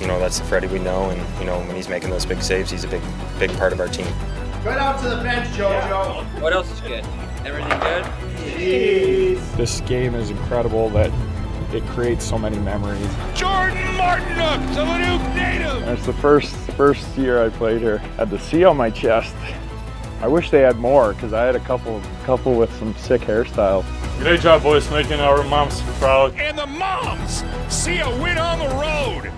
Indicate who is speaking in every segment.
Speaker 1: that's the Freddie we know, and when he's making those big saves, he's a big part of our team.
Speaker 2: Right out to the bench, JoJo.
Speaker 3: Yeah. What else is good? Everything good?
Speaker 2: Jeez.
Speaker 4: This game is incredible that it creates so many memories.
Speaker 5: Jordan Martinook, the Leduc native.
Speaker 4: And it's the first year I played here. I had the C on my chest. I wish they had more because I had a couple with some sick hairstyles.
Speaker 6: Great job, boys, making our moms proud.
Speaker 5: And the moms see a win on the road.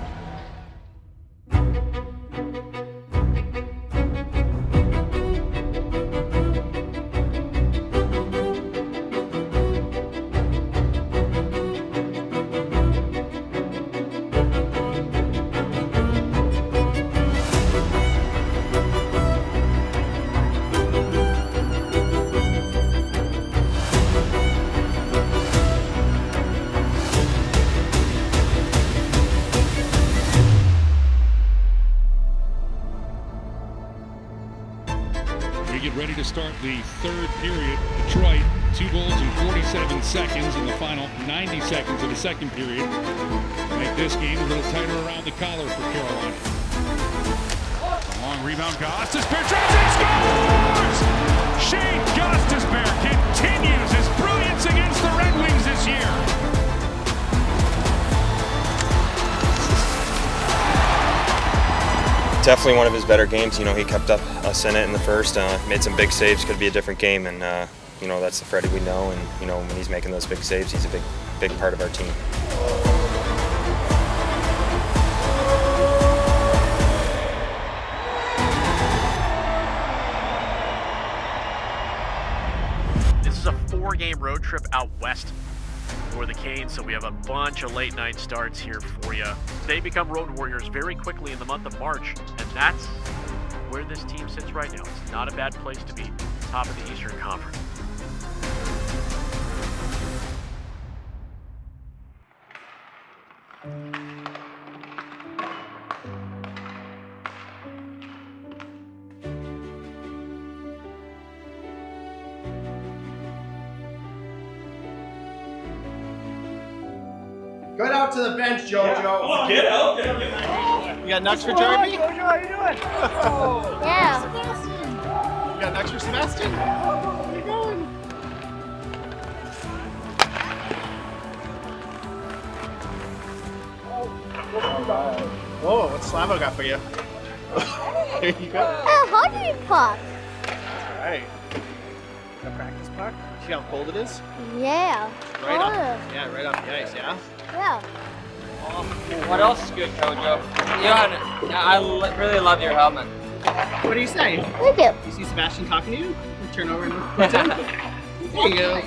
Speaker 5: We get ready to start the third period. Detroit, 2 goals in 47 seconds in the final 90 seconds of the second period. Make this game a little tighter around the collar for Carolina. A long rebound, Gostisbehere drops and scores! Shane Gostisbehere continues his brilliance against the Red Wings this year.
Speaker 1: Definitely one of his better games. He kept up us in it in the first, made some big saves. Could be a different game, and that's the Freddie we know, and when he's making those big saves, he's a big part of our team.
Speaker 7: This is a 4-game road trip out west for the Canes, so we have a bunch of late night starts here for you. They become road warriors very quickly in the month of March, and that's where this team sits right now. It's not a bad place to be, top of the Eastern Conference.
Speaker 2: Right out to the bench, JoJo.
Speaker 6: Come on, get out.
Speaker 2: You got nuts for Jeremy?
Speaker 8: JoJo, how you doing?
Speaker 9: Yeah.
Speaker 2: You got nuts for Sebastian? Where you going? Whoa, what's Slavo got for you? Here you go.
Speaker 9: A hockey puck.
Speaker 2: All right. A practice puck? See how cold it is?
Speaker 9: Yeah.
Speaker 2: Right up. Yeah, right off the ice, yeah?
Speaker 9: Yeah.
Speaker 3: What else is good, JoJo? Really love your helmet.
Speaker 2: What do you say?
Speaker 9: Thank you.
Speaker 2: You see Sebastian talking to you? You turn over and look at him. There you go.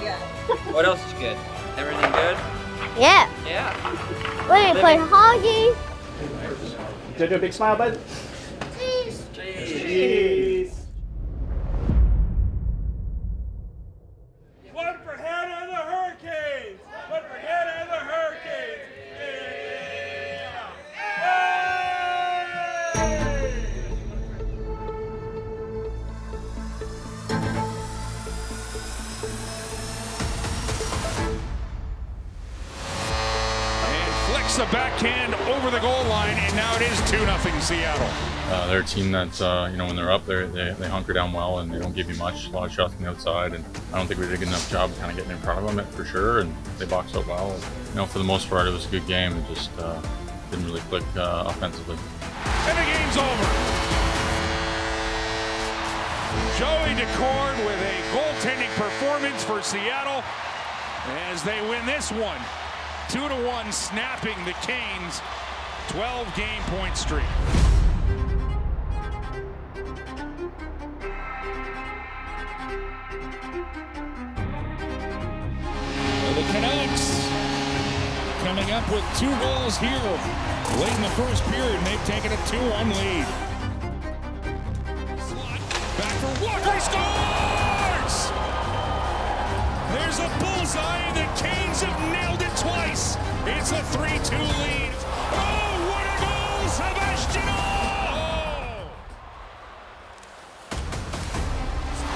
Speaker 3: What else is good? Everything good?
Speaker 9: Yeah.
Speaker 3: Yeah.
Speaker 9: We play hockey.
Speaker 2: Did I do a big smile, bud?
Speaker 9: Cheese.
Speaker 2: Jeez.
Speaker 5: One for Hannah and the Hurricanes! One for Hannah and the Hurricanes! And flicks the backhand over the goal line, and now it is 2-0 Seattle.
Speaker 6: They're a team that, when they're up there, they hunker down well and they don't give you much. A lot of shots from the outside, and I don't think we did a good enough job of kind of getting in front of them for sure. And they boxed out well. For the most part, it was a good game. It just didn't really click offensively.
Speaker 5: And the game's over. Joey Decord with a goaltending performance for Seattle as they win this one. 2-1, snapping the Canes' 12-game point streak. The Canucks coming up with 2 goals here late in the first period, and they've taken a 2-1 lead. Back for Walker, scores! There's a bullseye. The Canes have nailed it twice. It's a 3-2 lead. Oh, what a goal, Sebastian!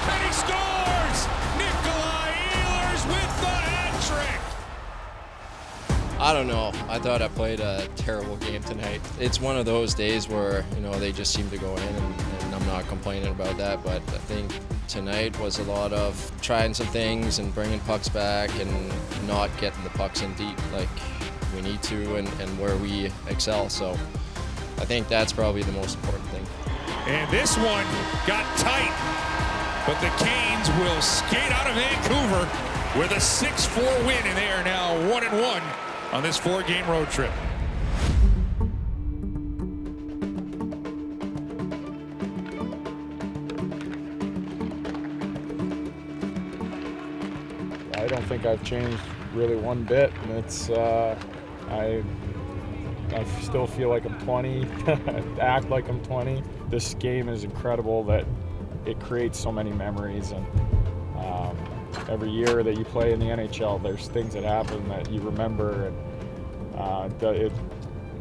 Speaker 5: And he scores! Nikolai Ehlers with the hat trick.
Speaker 10: I
Speaker 8: don't know. I thought I played a terrible game tonight. It's one of those days where, they just seem to go in, and I'm not complaining about that, but I think tonight was a lot of trying some things and bringing pucks back and not getting the pucks in deep like we need to and where we excel. So I think that's probably the most important thing.
Speaker 5: And this one got tight, but the Canes will skate out of Vancouver with a 6-4 win, and they are now 1-1 on this 4-game road trip.
Speaker 4: I don't think I've changed really one bit, and it's I still feel like I'm 20, act like I'm 20. This game is incredible that it creates so many memories, and every year that you play in the NHL, there's things that happen that you remember, and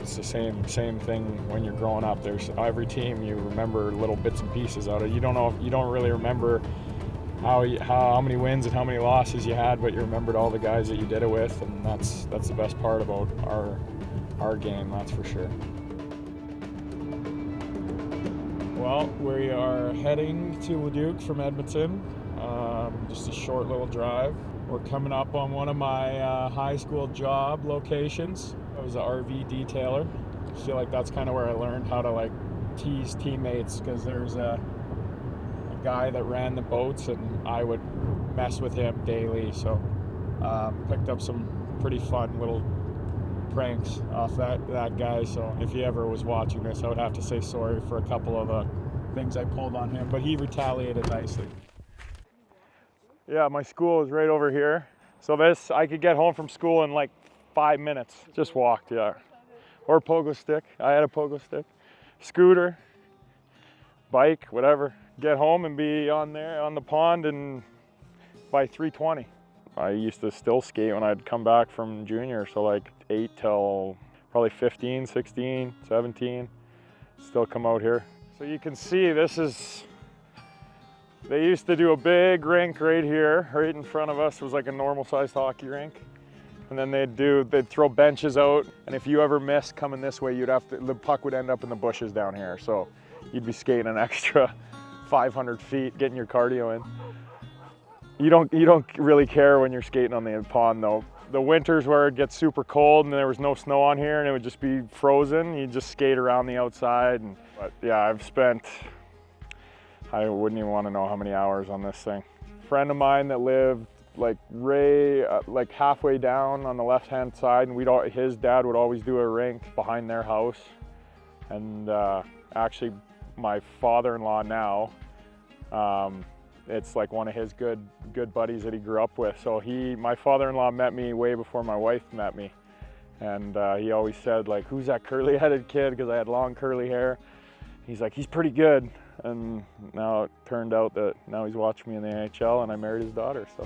Speaker 4: it's the same thing when you're growing up. There's every team you remember little bits and pieces out of. You don't really remember how many wins and how many losses you had, but you remembered all the guys that you did it with, and that's the best part about our game, that's for sure. Well, we are heading to Leduc from Edmonton. Just a short little drive. We're coming up on one of my high school job locations. I was an RV detailer. I feel like that's kind of where I learned how to tease teammates, because there's a guy that ran the boats and I would mess with him daily. So picked up some pretty fun little pranks off that guy. So if he ever was watching this, I would have to say sorry for a couple of the things I pulled on him, but he retaliated nicely. Yeah, my school is right over here. So I could get home from school in 5 minutes. Just walked, yeah. Or pogo stick. I had a pogo stick. Scooter, bike, whatever. Get home and be on the pond and by 3:20. I used to still skate when I'd come back from junior, so 8 till probably 15, 16, 17. Still come out here. So you can see they used to do a big rink right here, right in front of us. It was like a normal sized hockey rink. And then they'd throw benches out, and if you ever missed coming this way, the puck would end up in the bushes down here. So you'd be skating an extra 500 feet, getting your cardio in. You don't really care when you're skating on the pond though. The winters where it gets super cold and there was no snow on here and it would just be frozen, you just skate around the outside. But yeah, I've spent, I wouldn't even want to know how many hours on this thing. A friend of mine that lived halfway down on the left-hand side, and his dad would always do a rink behind their house. And actually, my father-in-law now, it's one of his good buddies that he grew up with. So my father-in-law met me way before my wife met me, and he always said who's that curly-headed kid, because I had long curly hair. He's like, he's pretty good. And now it turned out that now he's watching me in the NHL, and I married his daughter. So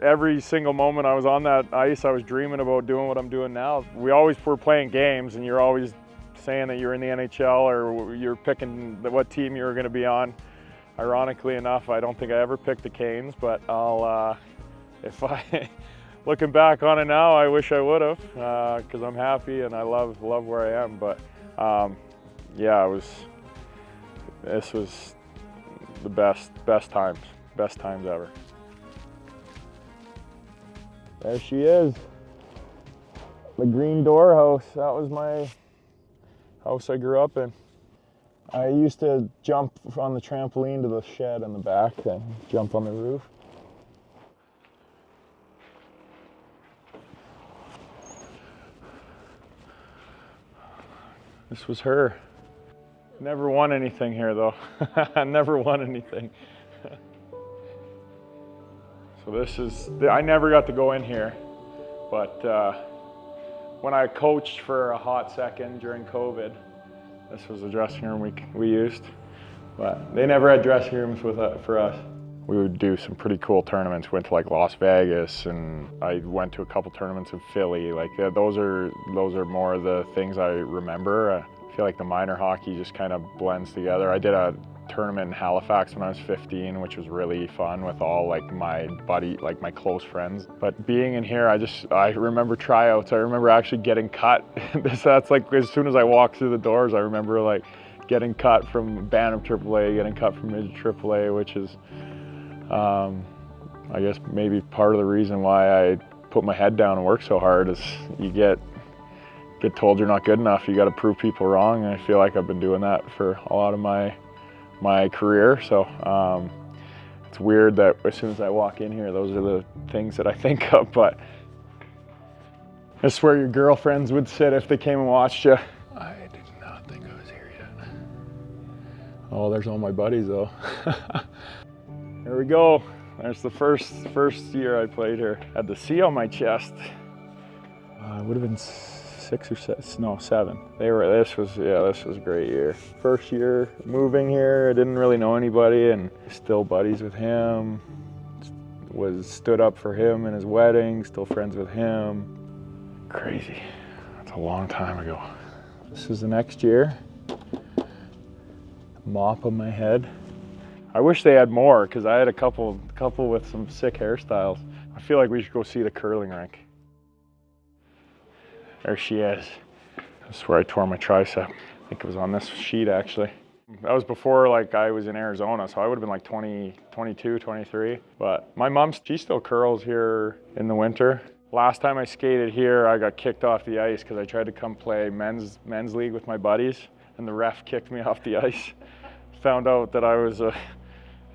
Speaker 4: every single moment I was on that ice, I was dreaming about doing what I'm doing now. We always were playing games, and you're always saying that you're in the NHL or you're picking what team you were going to be on. Ironically enough, I don't think I ever picked the Canes, but looking back on it now, I wish I would have, because I'm happy and I love where I am. But yeah, this was the best times ever. There she is, the Green Door house. That was my house I grew up in. I used to jump on the trampoline to the shed in the back and jump on the roof. This was her. Never won anything here though. Never won anything. So I never got to go in here, but when I coached for a hot second during COVID, this was the dressing room we used, but they never had dressing rooms for us. We would do some pretty cool tournaments. Went to Las Vegas, and I went to a couple tournaments in Philly. Those are more of the things I remember. I feel like the minor hockey just kind of blends together. I did a
Speaker 10: tournament in Halifax when I was 15, which was really fun with all like my my close friends. But being in here, I remember tryouts. I remember actually getting cut. That's like as soon as I walked through the doors, I remember like getting cut from Bantam AAA, getting cut from Midget AAA, which is, I guess maybe part of the reason why I put my head down and work so hard is you get told you're not good enough. You got to prove people wrong, and I feel like I've been doing that for a lot of my career. So it's weird that as soon as I walk in here, those are the things that I think of. But that's where your girlfriends would sit if they came and watched you. I did not think I was here yet. Oh, there's all my buddies though. Here we go. There's the first year I played here. Had the C on my chest. It would have been 6 or 7, no 7. This was a great year. First year moving here, I didn't really know anybody and still buddies with him. Stood up for him in his wedding, still friends with him. Crazy, that's a long time ago. This is the next year. Mop on my head. I wish they had more because I had a couple with some sick hairstyles. I feel like we should go see the curling rink. There she is. That's where I tore my tricep. I think it was on this sheet actually. That was before like I was in Arizona, so I would have been like 22, 23. But my mom, she still curls here in the winter. Last time I skated here, I got kicked off the ice because I tried to come play men's league with my buddies, and the ref kicked me off the ice. Found out that I was a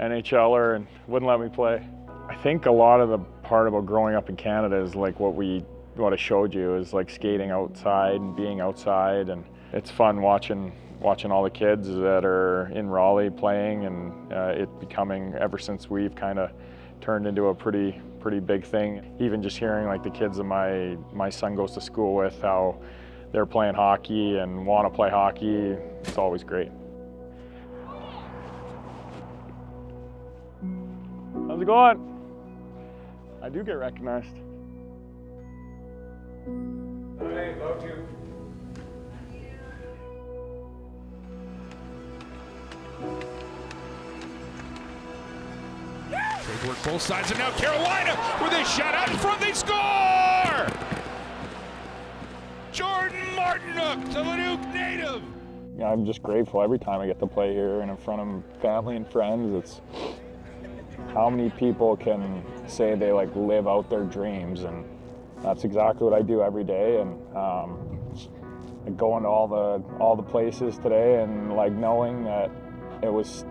Speaker 10: NHLer and wouldn't let me play. I think a lot of the part about growing up in Canada is like what I showed you is like skating outside and being outside, and it's fun watching all the kids that are in Raleigh playing, and it becoming, ever since we've kind of turned into a pretty big thing. Even just hearing like the kids that my son goes to school with, how they're playing hockey and want to play hockey, it's always great. How's it going? I do get recognized.
Speaker 4: Hey, love you.
Speaker 5: They work both sides, and now Carolina with a shot out in front. They score! Jordan Martinook, the Leduc native.
Speaker 10: Yeah, I'm just grateful every time I get to play here and in front of family and friends. It's how many people can say they like live out their dreams, and that's exactly what I do every day. And going to all the places today, and like knowing that it was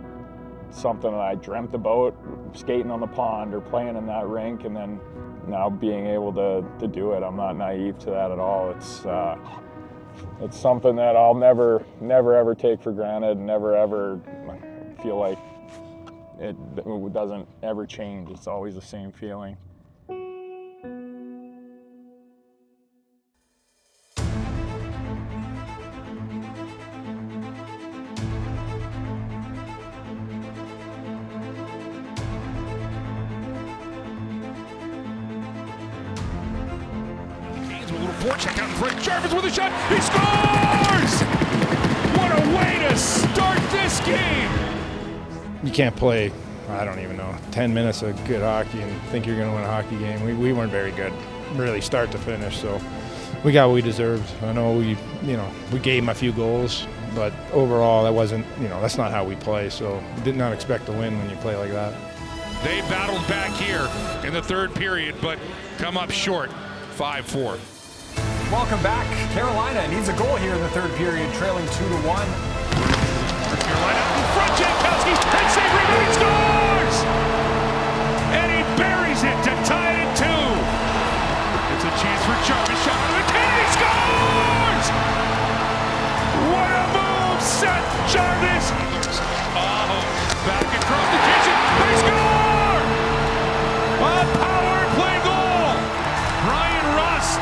Speaker 10: something that I dreamt about, skating on the pond or playing in that rink, and then now being able to do it. I'm not naive to that at all. It's something that I'll never ever take for granted, never ever feel like it doesn't ever change. It's always the same feeling.
Speaker 5: Check out Frank Jarvis with a shot. He scores! What a way to start this game!
Speaker 11: You can't play, I don't even know, 10 minutes of good hockey and think you're going to win a hockey game. We weren't very good, really, start to finish. So we got what we deserved. I know we gave them a few goals, but overall that wasn't, that's not how we play. So did not expect to win when you play like that.
Speaker 5: They battled back here in the third period, but come up short, 5-4.
Speaker 12: Welcome back. Carolina needs a goal here in the third period, trailing 2-1.
Speaker 5: Carolina in front, Jankowski, head save, rebound, he scores! And he buries it to tie it at 2. It's a chance for Jarvis, shot out of the can, he scores! What a move, Seth Jarvis! Oh, back across the kitchen, they score! A power play goal! Ryan Rust.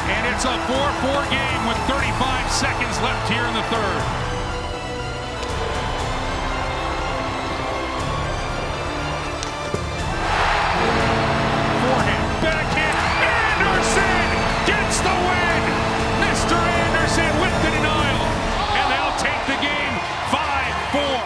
Speaker 5: And it's a 4-4 game with 35 seconds left here in the third. Forehand, backhand, Anderson gets the win! Mr. Anderson with the denial. And they'll take the game 5-4.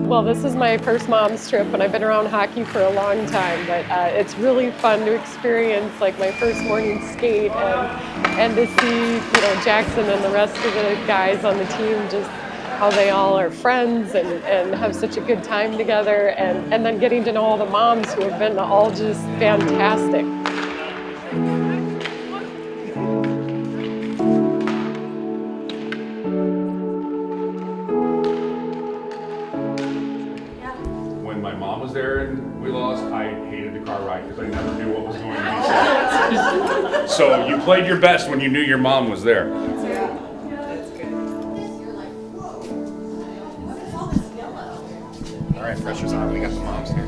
Speaker 13: Well, this is my first mom's trip, and I've been around hockey for a long time, but it's really fun to experience like my first morning skate and to see, Jackson and the rest of the guys on the team, just how they all are friends and have such a good time together, and then getting to know all the moms who have been all just fantastic.
Speaker 14: When my mom was there and we lost, I hated the car ride because I never knew what was going to be said. So you played your best when you knew your mom was there.
Speaker 2: All right, pressure's on. We got the moms here.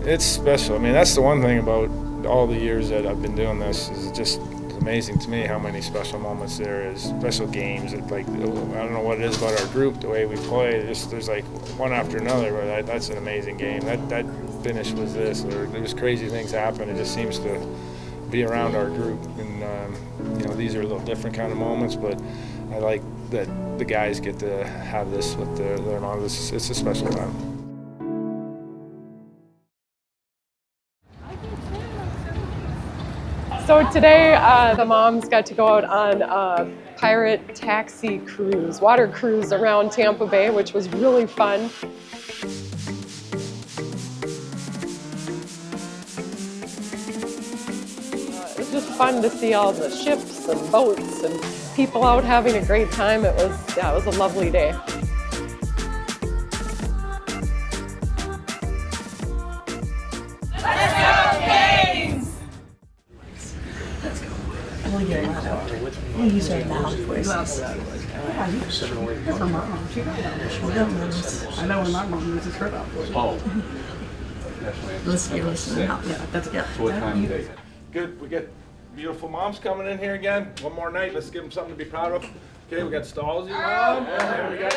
Speaker 11: It's special. I mean, that's the one thing about all the years that I've been doing this is just amazing to me how many special moments there is, special games. Like, I don't know what it is about our group, the way we play. There's like one after another. But that's an amazing game. That finish was this, or there's crazy things happen. It just seems to be around our group, and these are a little different kind of moments. But I like that the guys get to have this with their moms. It's a special time.
Speaker 13: So today, the moms got to go out on a pirate taxi cruise, water cruise around Tampa Bay, which was really fun. It was just fun to see all the ships and boats and people out having a great time. It was a lovely day.
Speaker 15: Use our loud voices. Yeah, you should. Her mom. She I know when my mom uses her loud voice. Oh. You're listening now. Yeah, that's good.
Speaker 14: So what time is it?
Speaker 11: Good. We got beautiful moms coming in here again. One more night. Let's give them something to be proud of. Okay, we got Stalzy mom. There we go.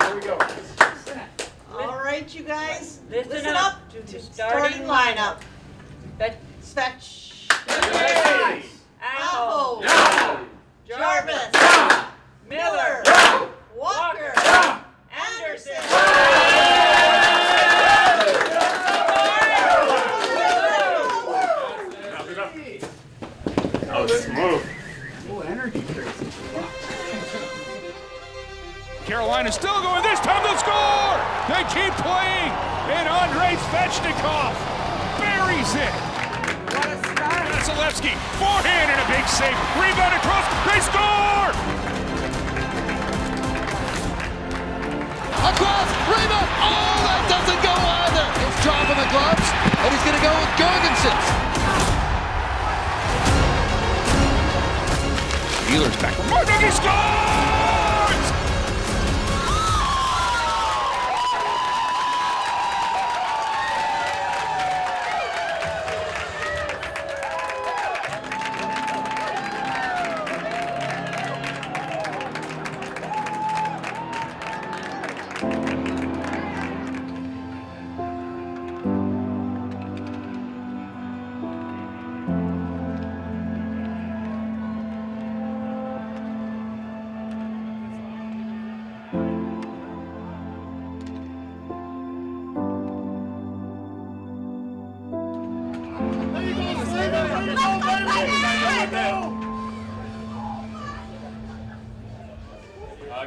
Speaker 11: Here we go.
Speaker 15: All right, you guys.
Speaker 3: Listen
Speaker 15: up to starting lineup. Fetch. Aho. Jarvis. Miller. Walker. Anderson.
Speaker 14: That was smooth.
Speaker 15: Energy drinks.
Speaker 5: Carolina still going. This time they'll score. They keep playing, and Andrei Svechnikov buries it. Vasilevsky, forehand and a big save. Rebound across. They score.
Speaker 16: Across, rebound. Oh, that doesn't go either. He's dropping the gloves, and he's going to go with Jorgensen.
Speaker 5: Wheeler's back. Martinook, he scores!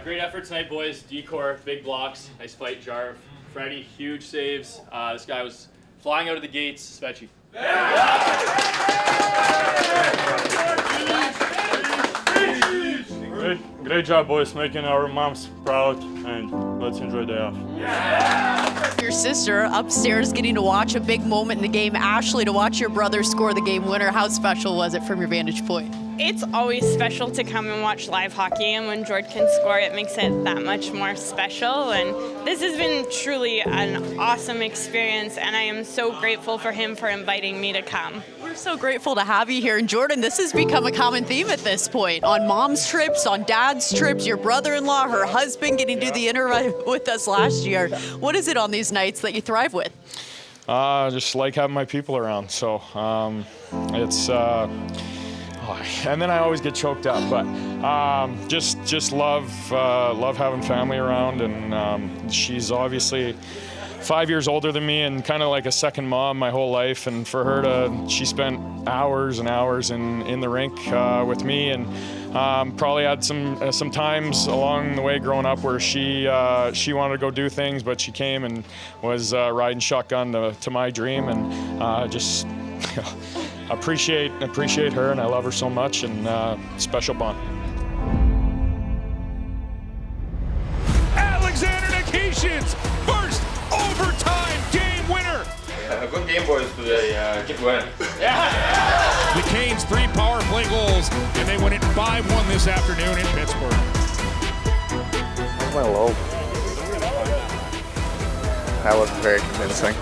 Speaker 17: Great effort tonight, boys. Decor, big blocks, nice fight, Jarv. Freddie, huge saves. This guy was flying out of the gates, Svechie.
Speaker 18: Great job, boys, making our moms proud, and let's enjoy the day off.
Speaker 19: Your sister upstairs getting to watch a big moment in the game. Ashley, to watch your brother score the game winner, how special was it from your vantage point?
Speaker 20: It's always special to come and watch live hockey, and when Jordan can score, it makes it that much more special. And this has been truly an awesome experience, and I am so grateful for him for inviting me to come.
Speaker 19: We're so grateful to have you here. And Jordan, this has become a common theme at this point. On mom's trips, on dad's trips, your brother-in-law, her husband getting to do the interview with us last year. What is it on these nights that you thrive with?
Speaker 4: just like having my people around. So it's. And then I always get choked up, but just love having family around, and she's obviously 5 years older than me and kind of like a second mom my whole life. And for her she spent hours and hours in the rink with me, and probably had some times along the way growing up where she wanted to go do things, but she came and was riding shotgun to my dream, and just. appreciate her, and I love her so much, and special bond.
Speaker 5: Alexander Nikishin's first overtime game winner.
Speaker 6: Good game, boys, today. Keep going.
Speaker 5: The Canes 3 power play goals, and they win it 5-1 this afternoon in Pittsburgh.
Speaker 21: Where's my low? That wasn't very convincing.